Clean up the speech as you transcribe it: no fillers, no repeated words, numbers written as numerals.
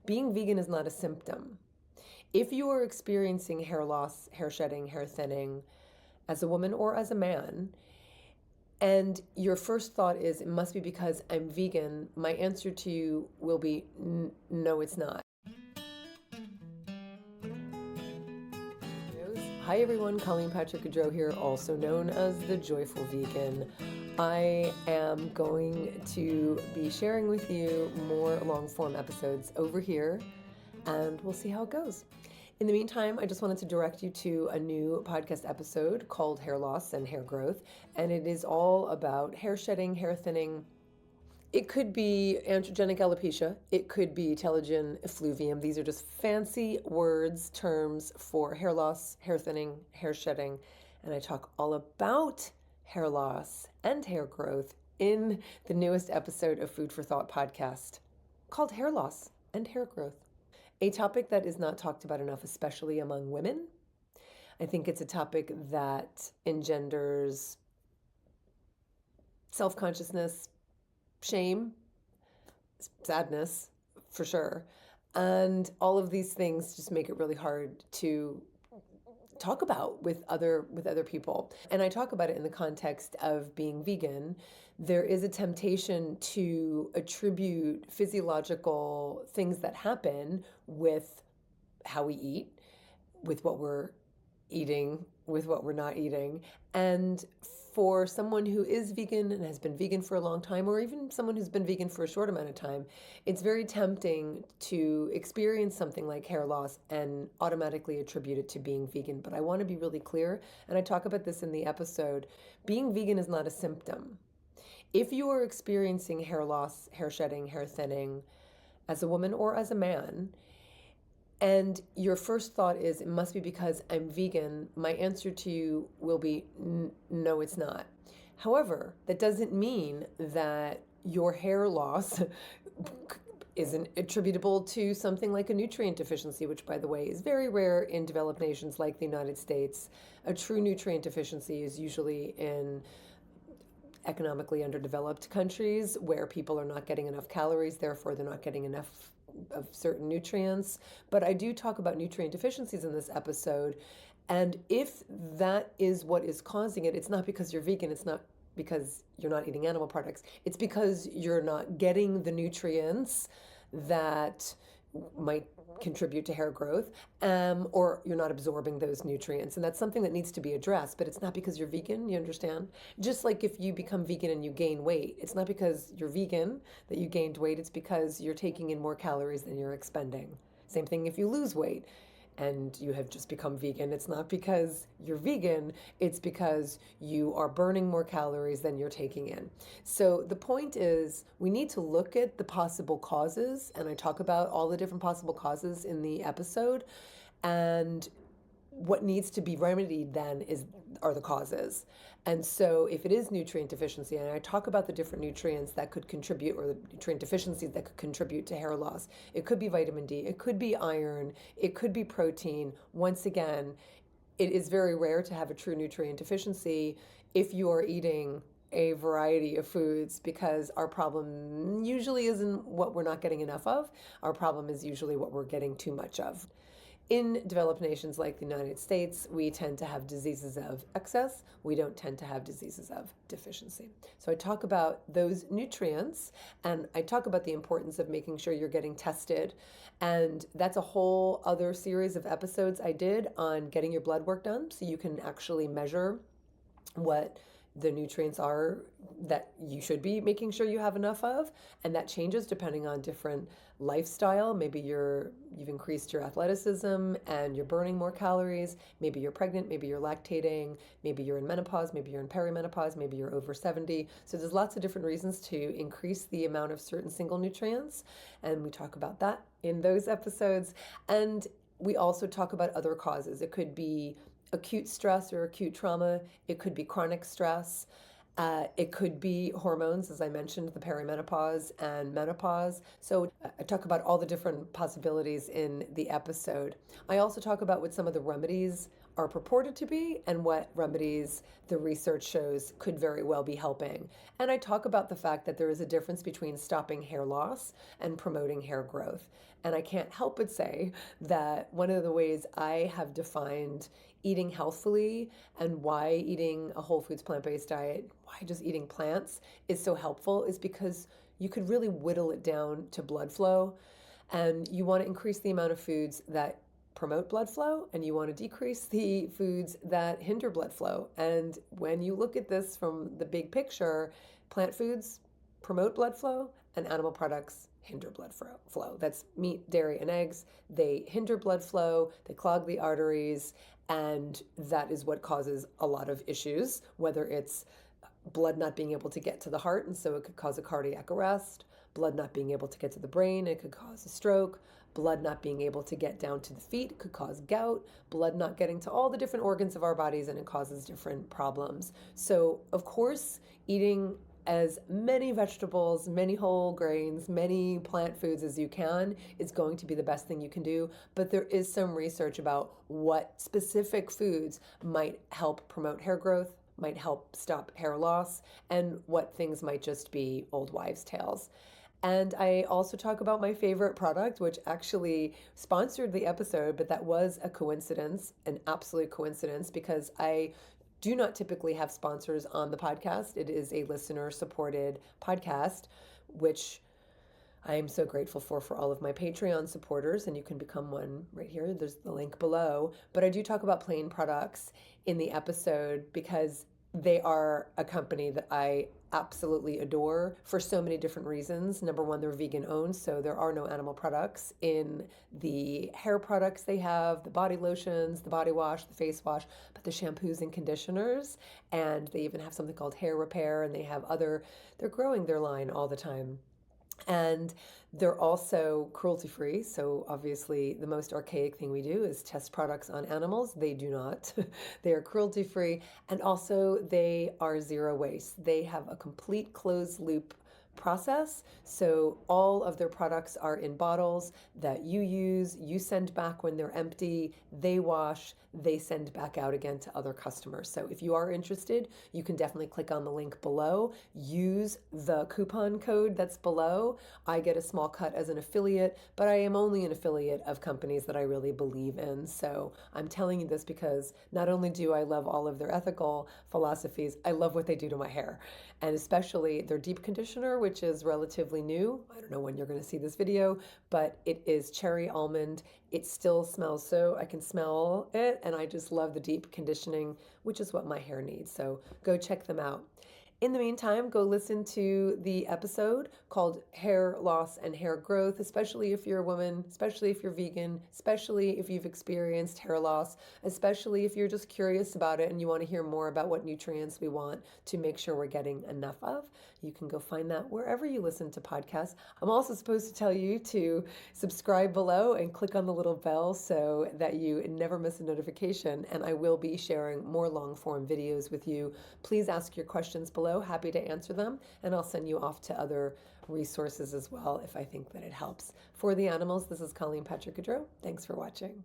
being vegan is not a symptom. If you are experiencing hair loss, hair shedding, hair thinning as a woman or as a man, and your first thought is, it must be because I'm vegan, my answer to you will be, no, it's not. Hi everyone, Colleen Patrick-Goudreau here, also known as the Joyful Vegan. I am going to be sharing with you more long-form episodes over here, and we'll see how it goes. In the meantime, I just wanted to direct you to a new podcast episode called Hair Loss and Hair Growth, and it is all about hair shedding, hair thinning. It could be androgenic alopecia. It could be telogen effluvium. These are just fancy words, terms for hair loss, hair thinning, hair shedding. And I talk all about hair loss and hair growth in the newest episode of Food for Thought podcast called Hair Loss and Hair Growth. A topic that is not talked about enough, especially among women. I think it's a topic that engenders self-consciousness, shame, sadness, for sure. And all of these things just make it really hard to talk about with other people. And I talk about it in the context of being vegan. There is a temptation to attribute physiological things that happen with how we eat, with what we're eating, with what we're not eating. And for someone who is vegan and has been vegan for a long time, or even someone who's been vegan for a short amount of time, it's very tempting to experience something like hair loss and automatically attribute it to being vegan. But I want to be really clear, and I talk about this in the episode, being vegan is not a symptom. If you are experiencing hair loss, hair shedding, hair thinning as a woman or as a man, and your first thought is, it must be because I'm vegan, my answer to you will be, no, it's not. However, that doesn't mean that your hair loss isn't attributable to something like a nutrient deficiency, which, by the way, is very rare in developed nations like the United States. A true nutrient deficiency is usually in economically underdeveloped countries where people are not getting enough calories, therefore they're not getting enough of certain nutrients. But I do talk about nutrient deficiencies in this episode. And if that is what is causing it, it's not because you're vegan, it's not because you're not eating animal products, it's because you're not getting the nutrients that might contribute to hair growth, or you're not absorbing those nutrients. And that's something that needs to be addressed, but it's not because you're vegan, you understand? Just like if you become vegan and you gain weight, it's not because you're vegan that you gained weight, it's because you're taking in more calories than you're expending. Same thing if you lose weight and you have just become vegan. It's not because you're vegan, it's because you are burning more calories than you're taking in. So the point is, we need to look at the possible causes, and I talk about all the different possible causes in the episode, and what needs to be remedied then are the causes. And so if it is nutrient deficiency, and I talk about the different nutrients that could contribute, or the nutrient deficiencies that could contribute to hair loss, it could be vitamin D, it could be iron, it could be protein. Once again, it is very rare to have a true nutrient deficiency if you are eating a variety of foods, because our problem usually isn't what we're not getting enough of. Our problem is usually what we're getting too much of. In developed nations like the United States, we tend to have diseases of excess. We don't tend to have diseases of deficiency. So I talk about those nutrients, and I talk about the importance of making sure you're getting tested. And that's a whole other series of episodes I did on getting your blood work done, so you can actually measure what the nutrients are that you should be making sure you have enough of. And that changes depending on different lifestyle. Maybe you've increased your athleticism and you're burning more calories. Maybe you're pregnant, maybe you're lactating, maybe you're in menopause, maybe you're in perimenopause, maybe you're over 70. So there's lots of different reasons to increase the amount of certain single nutrients. And we talk about that in those episodes. And we also talk about other causes. It could be acute stress or acute trauma. It could be chronic stress. It could be hormones, as I mentioned, the perimenopause and menopause. So I talk about all the different possibilities in the episode. I also talk about what some of the remedies are purported to be and what remedies the research shows could very well be helping. And I talk about the fact that there is a difference between stopping hair loss and promoting hair growth. And I can't help but say that one of the ways I have defined eating healthfully and why eating a whole foods plant-based diet, why just eating plants is so helpful is because you could really whittle it down to blood flow. And you want to increase the amount of foods that promote blood flow, and you want to decrease the foods that hinder blood flow. And when you look at this from the big picture, plant foods promote blood flow and animal products hinder blood flow. That's meat, dairy, and eggs. They hinder blood flow, they clog the arteries, and that is what causes a lot of issues, whether it's blood not being able to get to the heart, and so it could cause a cardiac arrest, blood not being able to get to the brain, it could cause a stroke, blood not being able to get down to the feet could cause gout, blood not getting to all the different organs of our bodies, and it causes different problems. So, of course, eating as many vegetables, many whole grains, many plant foods as you can is going to be the best thing you can do. But there is some research about what specific foods might help promote hair growth, might help stop hair loss, and what things might just be old wives' tales. And I also talk about my favorite product, which actually sponsored the episode, but that was a coincidence, an absolute coincidence, because I do not typically have sponsors on the podcast. It is a listener-supported podcast, which I am so grateful for all of my Patreon supporters, and you can become one right here. There's the link below. But I do talk about Plain products in the episode because they are a company that I absolutely adore for so many different reasons. Number one, they're vegan owned, so there are no animal products in the hair products they have, the body lotions, the body wash, the face wash, but the shampoos and conditioners. And they even have something called hair repair, and they have they're growing their line all the time. And they're also cruelty free. So, obviously, the most archaic thing we do is test products on animals. They do not. They are cruelty free. And also, they are zero waste. They have a complete closed loop process. So, all of their products are in bottles that you use, you send back when they're empty, they wash, they send back out again to other customers. So if you are interested, you can definitely click on the link below, use the coupon code that's below. I get a small cut as an affiliate, but I am only an affiliate of companies that I really believe in. So I'm telling you this because not only do I love all of their ethical philosophies, I love what they do to my hair. And especially their deep conditioner, which is relatively new. I don't know when you're going to see this video, but it is cherry almond. It still smells so, I can smell it, and I just love the deep conditioning, which is what my hair needs. So go check them out. In the meantime, go listen to the episode called Hair Loss and Hair Growth, especially if you're a woman, especially if you're vegan, especially if you've experienced hair loss, especially if you're just curious about it and you want to hear more about what nutrients we want to make sure we're getting enough of. You can go find that wherever you listen to podcasts. I'm also supposed to tell you to subscribe below and click on the little bell so that you never miss a notification, and I will be sharing more long-form videos with you. Please ask your questions below. Happy to answer them, and I'll send you off to other resources as well if I think that it helps. For the animals, this is Colleen Patrick-Goudreau. Thanks for watching.